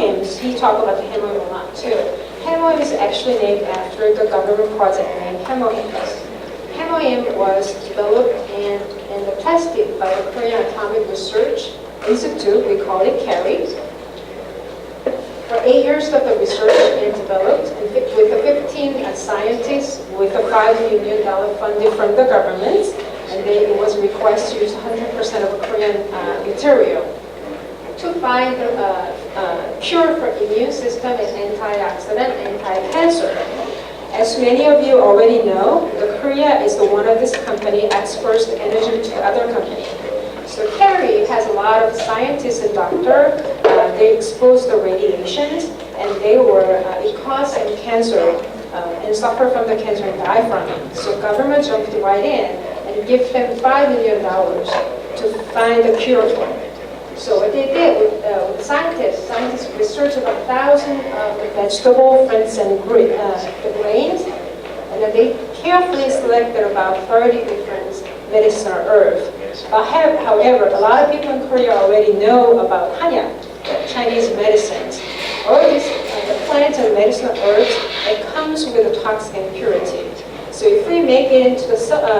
Hemohymns, he talked about the Hemohym a lot too. Hemohym is actually named after the government project named Hemohymns. Hemohym was developed and tested by the Korean Atomic Research Institute, we call it KARI. For 8 years of the research and developed, and with the 15 scientists with a $5 million funding from the government, and it was requested to use 100% of Korean material to find a cure for immune system and antioxidant, anti-cancer. As many of you already know, Korea is the one of this company exports the energy to other companies. So KARI has a lot of scientists and doctors. They exposed the radiations, and it caused some cancer and suffer from the cancer and die from it. So government jumped right in and give them $5 million to find a cure for it. So what they did with scientists researched about 1,000 vegetable fruits and the grains, and then they carefully selected about 30 different medicinal herbs. However, a lot of people in Korea already know about Hanya, Chinese medicines. All these the plants and medicinal herbs, it comes with a toxic impurity. So if we make it into the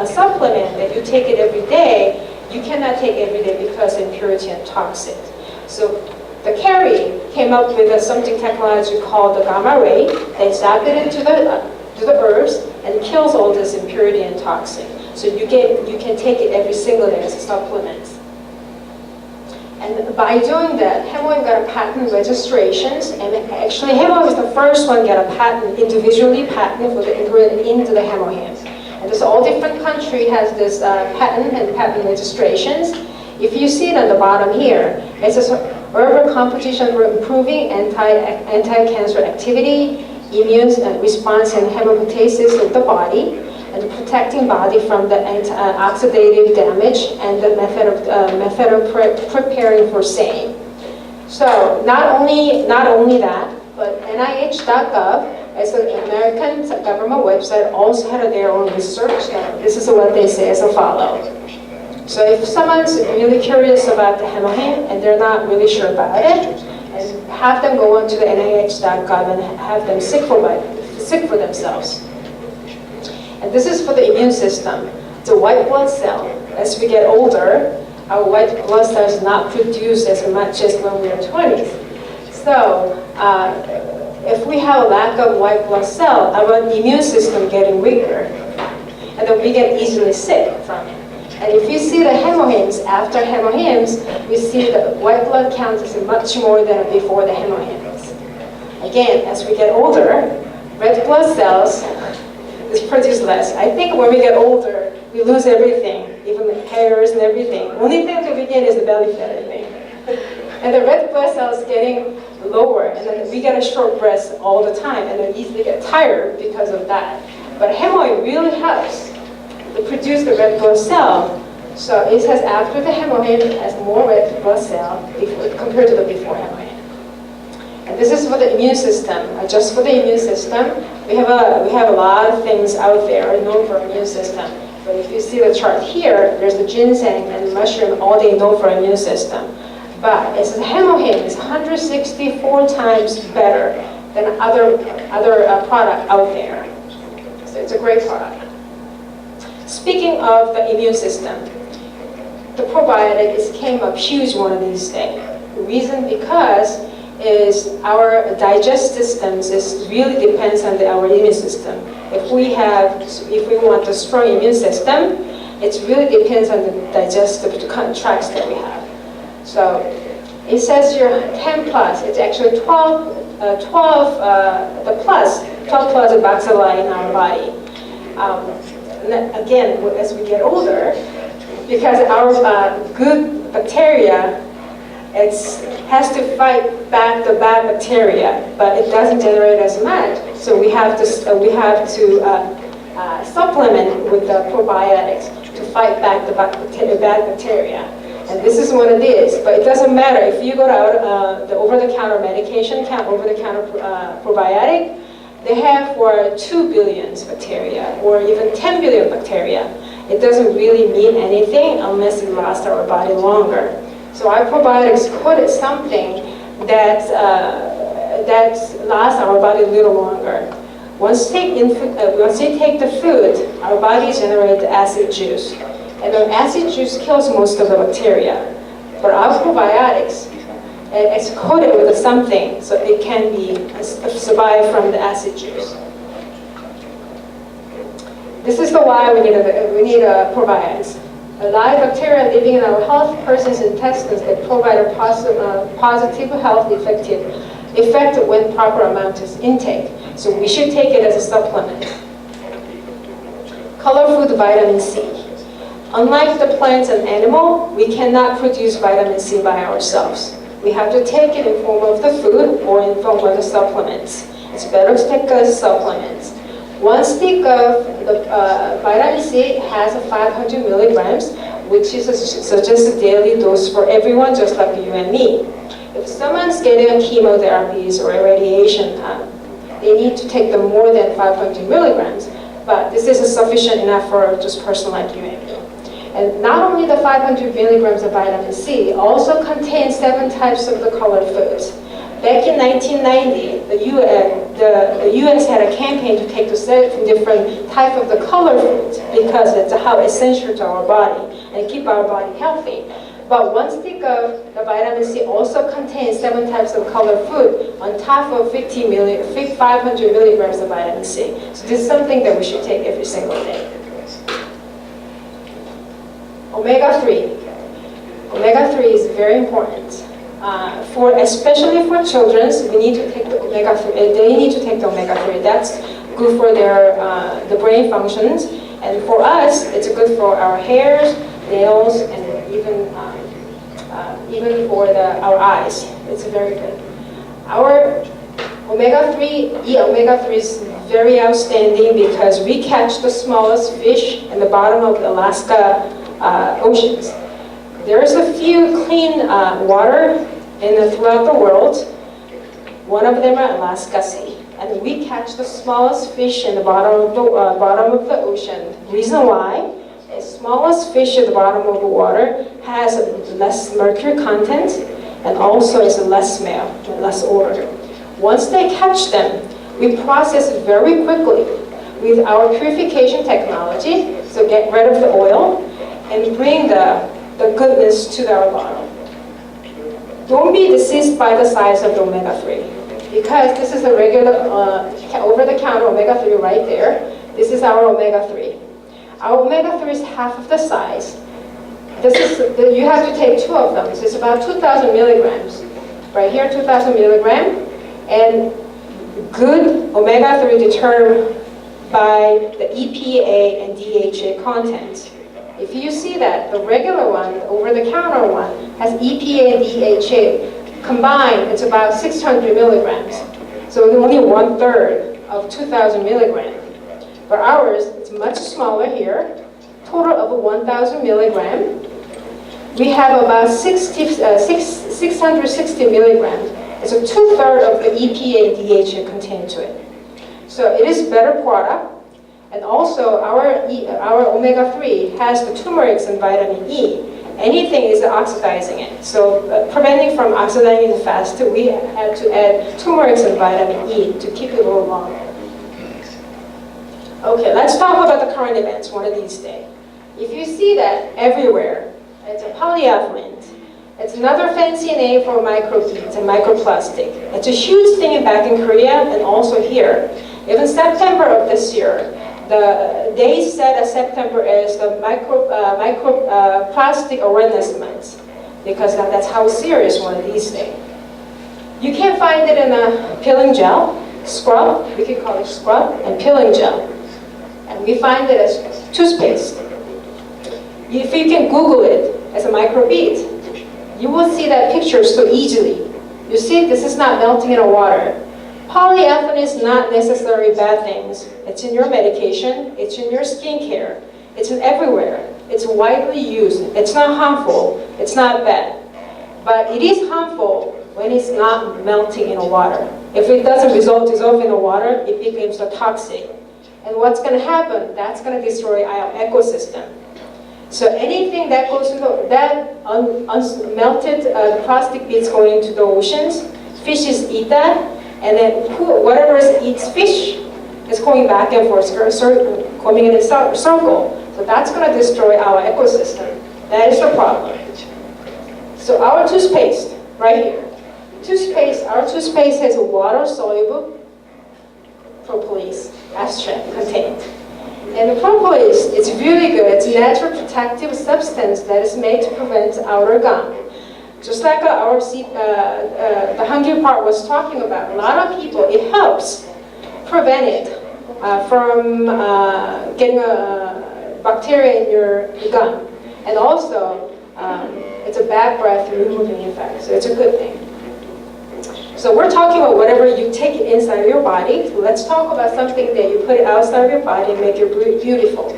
supplement that you take it every day, you cannot take every day because impurity and toxic. So the KARI came up with something technology called the gamma ray. They zap it into the herbs and kills all this impurity and toxic. So you can take it every single day as a supplement. And by doing that, Hemohym got a patent registrations, and actually Hemohym is the first one to get a patent, individually patented for the ingredient into the Hemohym. And this all different country has this patent and patent registrations. If you see it on the bottom here, it says herbal composition for improving anti-cancer activity, immune response and homeostasis of the body, and protecting body from the oxidative damage, and the method of preparing for same. So not only that, but NIH.gov, as an American government website, also had their own research. This is what they say as a follow. So if someone's really curious about the Hemohym and they're not really sure about it, and have them go onto the NIH.gov and have them sick for themselves. And this is for the immune system. The white blood cell. As we get older, our white blood cells not produce as much as when we are 20s. So if we have a lack of white blood cell, our immune system getting weaker, and then we get easily sick from it. And if you see the Hemohymns, after Hemohymns, we see the white blood count is much more than before the Hemohymns. Again, as we get older, red blood cells is produced less. I think when we get older, we lose everything, even the hairs and everything. Only thing to begin is the belly fat, I think. And the red blood cells getting lower, and then we get a short breath all the time, and then easily get tired because of that. But Hemohym really helps to produce the red blood cell. So it says after the Hemohym, it has more red blood cell compared to the before Hemohym. And this is for the immune system. Just for the immune system, we have a lot of things out there known for immune system. But if you see the chart here, there's the ginseng and mushroom, all they know for immune system. But it says Hemohym is 164 times better than other product out there. So it's a great product. Speaking of the immune system, the probiotic came up huge one of these days. The reason because is our digestive systems really depends on our immune system. If we want a strong immune system, it really depends on the digestive tracts that we have. So it says here 10 plus. It's actually 12 plus of bacilli in our body. Again, as we get older, because our good bacteria, it has to fight back the bad bacteria, but it doesn't generate as much. So we have to supplement with the probiotics to fight back the bad bacteria. And this is what it is. But it doesn't matter if you go to the over-the-counter medication, over-the-counter probiotic. They have for 2 billion bacteria or even 10 billion bacteria. It doesn't really mean anything unless it lasts our body longer. So our probiotics quoted something that that lasts our body a little longer. Once we take the food, our body generates acid juice. And the acid juice kills most of the bacteria. But our probiotics, it's coated with something so it can be survive from the acid juice. This is the why we need probiotics. A lot of bacteria living in our healthy person's intestines that provide a positive health effect when proper amount is intake. So we should take it as a supplement. Color food vitamin C. Unlike the plants and animal, we cannot produce vitamin C by ourselves. We have to take it in form of the food or in form of the supplements. It's better to take as supplements. One stick of the vitamin C has 500 milligrams, which is a suggested daily dose for everyone, just like you and me. If someone's getting chemotherapies or radiation, they need to take them more than 500 milligrams, but this is sufficient enough for just a person like you and me. And not only the 500 milligrams of vitamin C, also contains 7 types of the colored foods. Back in 1990, the US had a campaign to take the 7 different types of the colored foods because it's how essential to our body and keep our body healthy. But one stick of the vitamin C also contains 7 types of colored food on top of 500 milligrams of vitamin C. So this is something that we should take every single day. Omega-3. Omega-3 is very important. Especially for children, we need to take the omega-3. They need to take the omega-3. That's good for the brain functions. And for us, it's good for our hairs, nails, and even for our eyes. It's very good. Our omega-3 is very outstanding because we catch the smallest fish in the bottom of the Alaska oceans. There's a few clean water throughout the world. One of them are Alaska Sea. And we catch the smallest fish in the bottom of the ocean. Reason why? The smallest fish at the bottom of the water has less mercury content and also is less smell, less odor. Once they catch them, we process it very quickly with our purification technology, so get rid of the oil and bring the goodness to our bottom. Don't be deceived by the size of the omega-3 because this is a regular over-the-counter omega-3 right there. This is our omega-3. Our omega-3 is half of the size. You have to take 2 of them. So it's about 2,000 milligrams. Right here, 2,000 milligrams. And good omega-3 determined by the EPA and DHA content. If you see that, the regular one, the over-the-counter one, has EPA and DHA combined, it's about 600 milligrams. So only 1/3 of 2,000 milligrams. For ours, it's much smaller here, total of 1,000 milligrams. We have about 660 milligrams. It's a 2/3 of the EPA and DHA contained to it. So it is better product. And also our omega-3 has the turmeric and vitamin E. Anything is oxidizing it. So preventing from oxidizing it fast, we had to add turmeric and vitamin E to keep it a little longer. Okay, let's talk about the current events one of these days. If you see that everywhere, it's a polyethylene. It's another fancy name for microbeads and microplastic. It's a huge thing back in Korea and also here. Even September of this year, they said that September is the microplastic awareness month because that's how serious one of these days. You can find it in a peeling gel, scrub, we can call it scrub, and peeling gel. And we find it as toothpaste. If you can Google it as a microbead, you will see that picture so easily. You see, this is not melting in the water. Polyethylene is not necessarily bad things. It's in your medication, it's in your skincare, it's in everywhere. It's widely used. It's not harmful, it's not bad. But it is harmful when it's not melting in the water. If it doesn't dissolve in the water, it becomes toxic. And what's going to happen? That's going to destroy our ecosystem. So anything that goes into that melted plastic beads going into the oceans, fishes eat that, And then whatever eats fish is going back and forth, coming in a circle. So that's going to destroy our ecosystem. That is the problem. So our toothpaste, right here. Our toothpaste has a water-soluble propolis extract contained. And the propolis, it's really good. It's a natural protective substance that is made to prevent outer gum. Just like the Hungary part was talking about, a lot of people, it helps prevent it from getting a bacteria in your gum. And also, it's a bad breath removing effect, so it's a good thing. So we're talking about whatever you take it inside of your body. So let's talk about something that you put outside of your body and make it beautiful.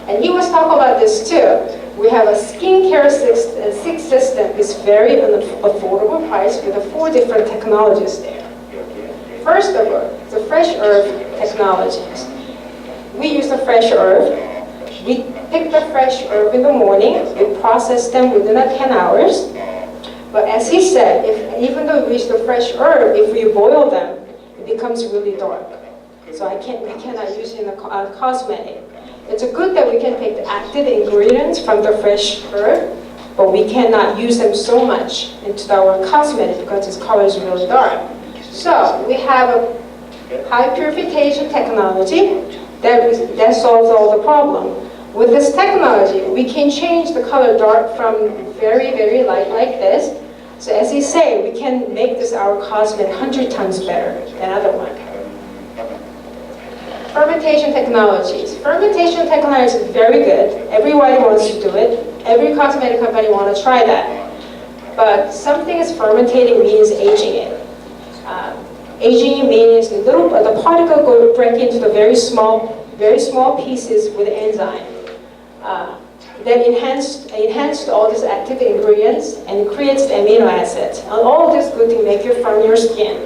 And he was talking about this too. We have a skincare system. It's very affordable price with the 4 different technologies there. First of all, the fresh herb technologies. We use the fresh herb. We pick the fresh herb in the morning. We process them within 10 hours. But as he said, even though we use the fresh herb, if we boil them, it becomes really dark. So we cannot use it in a cosmetic. It's good that we can take the active ingredients from the fresh herb, but we cannot use them so much into our cosmetic because its color is really dark. So we have a high purification technology that solves all the problem. With this technology, we can change the color dark from very, very light like this. So as he said, we can make this our cosmetic 100 times better than other one. Fermentation technologies. Fermentation technology is very good. Everybody wants to do it. Every cosmetic company wants to try that. But something is fermentating means aging it. Aging means the particle go break into the very small pieces with enzyme. Then enhanced all these active ingredients and creates the amino acids. And all of this good thing make you from your skin.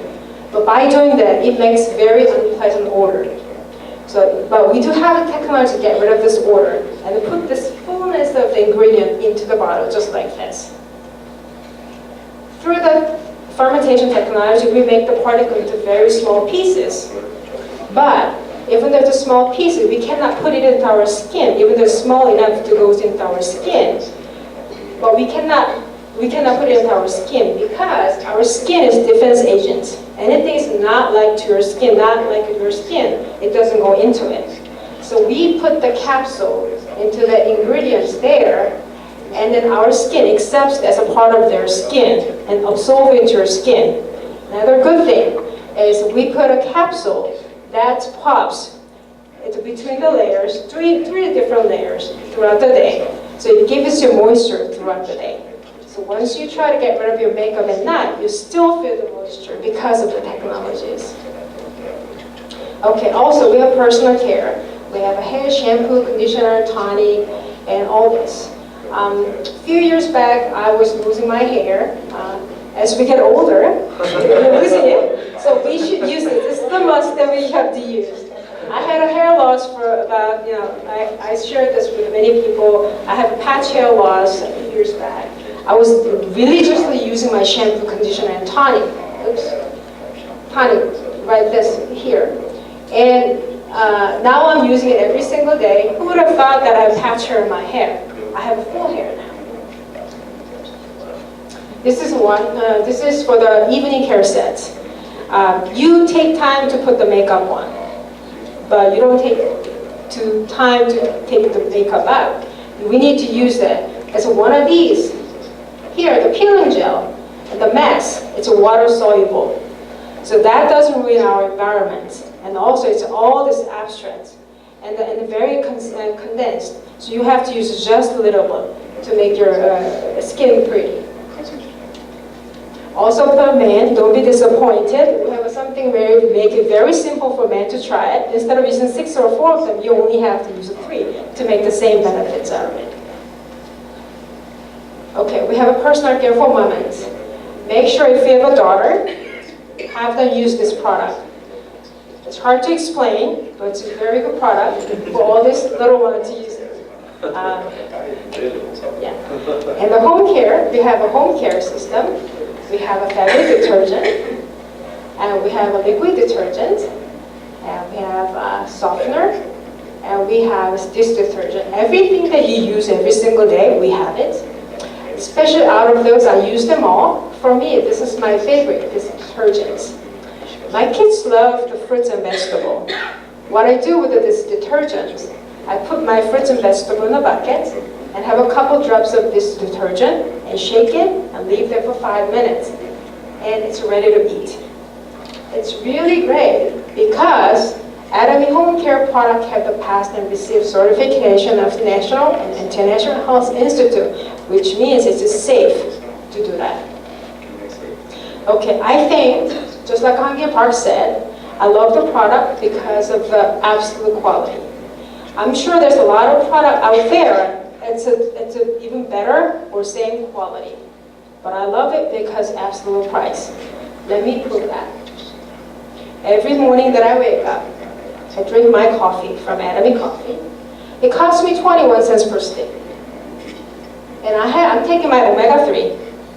But by doing that, it makes very unpleasant odor. But we do have a technology to get rid of this odor and to put this fullness of the ingredient into the bottle, just like this. Through the fermentation technology, we make the particle into very small pieces. But even though it's a small pieces, we cannot put it into our skin, even though it's small enough to go into our skin. But we cannot put it into our skin because our skin is defense agent. Anything is not like to your skin, not like your skin, it doesn't go into it. So we put the capsule into the ingredients there, and then our skin accepts it as a part of their skin and absorbs into your skin. Another good thing is we put a capsule that pops between the layers, three different layers throughout the day. So it gives you moisture throughout the day. So once you try to get rid of your makeup at night, you still feel the moisture because of the technologies. Okay, also we have personal care. We have a hair shampoo, conditioner, tonic, and all this. A few years back, I was losing my hair. As we get older, we're losing it. So we should use it. This is the must that we have to use. I had a hair loss for about, I shared this with many people. I have a patch hair loss a few years back. I was religiously using my shampoo, conditioner, and tonic. Oops. Tonic, right this here. And now I'm using it every single day. Who would have thought that I have patch hair in my hair? I have full hair now. This is this is for the evening care sets. You take time to put the makeup on, but you don't take time to take the makeup out. We need to use that as one of these. Here, the peeling gel and the mask, it's water soluble. So that doesn't ruin our environment. And also it's all this abstract and very condensed. So you have to use just a little bit to make your skin pretty. Also for men, don't be disappointed. We have something make it very simple for men to try it. Instead of using 6 or 4 of them, you only have to use 3 to make the same benefits out of it. Okay, we have a personal care for women. Make sure if you have a daughter, have them use this product. It's hard to explain, but it's a very good product for all these little ones to use it. Yeah. And the home care, we have a home care system. We have a fabric detergent. And we have a liquid detergent, and we have a softener, and we have dish detergent. Everything that you use every single day, we have it. Especially out of those, I use them all. For me, this is my favorite, this detergent. My kids love the fruits and vegetables. What I do with this detergent, I put my fruits and vegetables in a bucket and have a couple drops of this detergent and shake it and leave them for 5 minutes. And it's ready to eat. It's really great because Atomy Home Care products have passed and received certification of the National and International Health Institute, which means it's safe to do that. Okay, I think, just like JungAe Pak said, I love the product because of the absolute quality. I'm sure there's a lot of product out there it's even better or same quality. But I love it because absolute price. Let me prove that. Every morning that I wake up, I drink my coffee from Atomy Coffee. It costs me 21 cents per stick. And I'm taking my omega-3.